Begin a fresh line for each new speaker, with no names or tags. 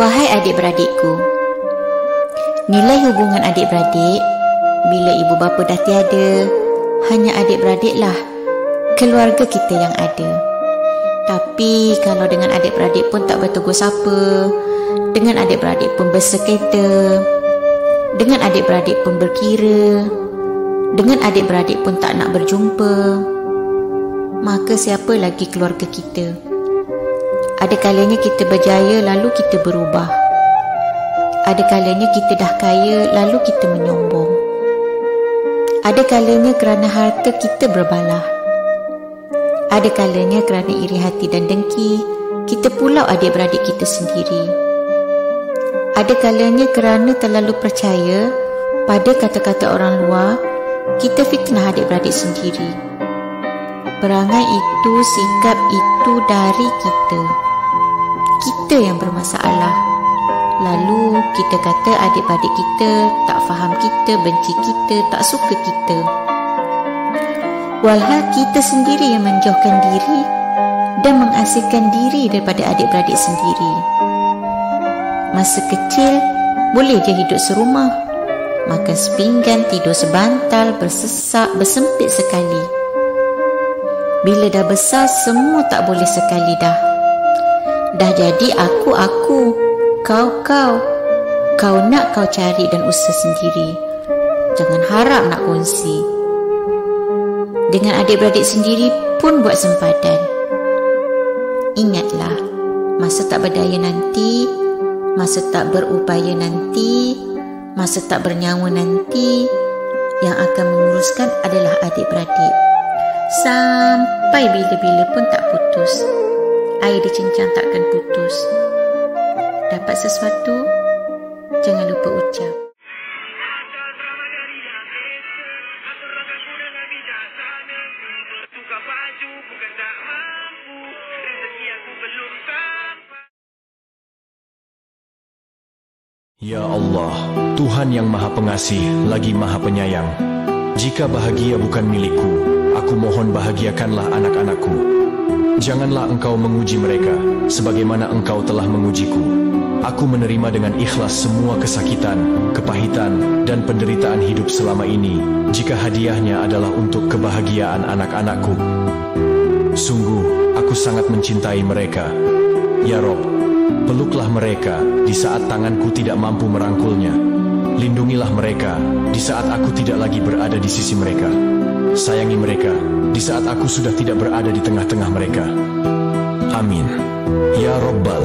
Wahai adik-beradikku, nilai hubungan adik-beradik bila ibu bapa dah tiada, hanya adik-beradiklah keluarga kita yang ada. Tapi kalau dengan adik-beradik pun tak bertegur sapa, dengan adik-beradik pun bersengketa, dengan adik-beradik pun berkira, dengan adik-beradik pun tak nak berjumpa, maka siapa lagi keluarga kita? Ada kalanya kita berjaya lalu kita berubah. Ada kalanya kita dah kaya lalu kita menyombong. Ada kalanya kerana harta kita berbalah. Ada kalanya kerana iri hati dan dengki kita pulau adik-beradik kita sendiri. Ada kalanya kerana terlalu percaya pada kata-kata orang luar, kita fitnah adik-beradik sendiri. Perangai itu, sikap itu dari kita. Kita yang bermasalah. Lalu kita kata adik-beradik kita tak faham kita, benci kita, tak suka kita. Walhal kita sendiri yang menjauhkan diri dan mengasingkan diri daripada adik-beradik sendiri. Masa kecil boleh je hidup serumah, makan sepinggan, tidur sebantal, bersesak, bersempit sekali. Bila dah besar semua tak boleh sekali dah. Dah jadi aku, kau nak kau cari dan usaha sendiri. Jangan harap nak kongsi. Dengan adik-beradik sendiri pun buat sempadan. Ingatlah, masa tak berdaya nanti, masa tak berupaya nanti, masa tak bernyawa nanti, yang akan menguruskan adalah adik-beradik. Sampai bila-bila pun tak putus. Air dicincang takkan putus. Dapat sesuatu, jangan lupa ucap.
Ya Allah, Tuhan yang Maha Pengasih lagi Maha Penyayang. Jika bahagia bukan milikku, aku mohon bahagiakanlah anak-anakku. Janganlah engkau menguji mereka, sebagaimana engkau telah mengujiku. Aku menerima dengan ikhlas semua kesakitan, kepahitan, dan penderitaan hidup selama ini, jika hadiahnya adalah untuk kebahagiaan anak-anakku. Sungguh, aku sangat mencintai mereka. Ya Rob, peluklah mereka di saat tanganku tidak mampu merangkulnya. Lindungilah mereka di saat aku tidak lagi berada di sisi mereka. Sayangi mereka di saat aku sudah tidak berada di tengah-tengah mereka. Amin. Ya Rabbal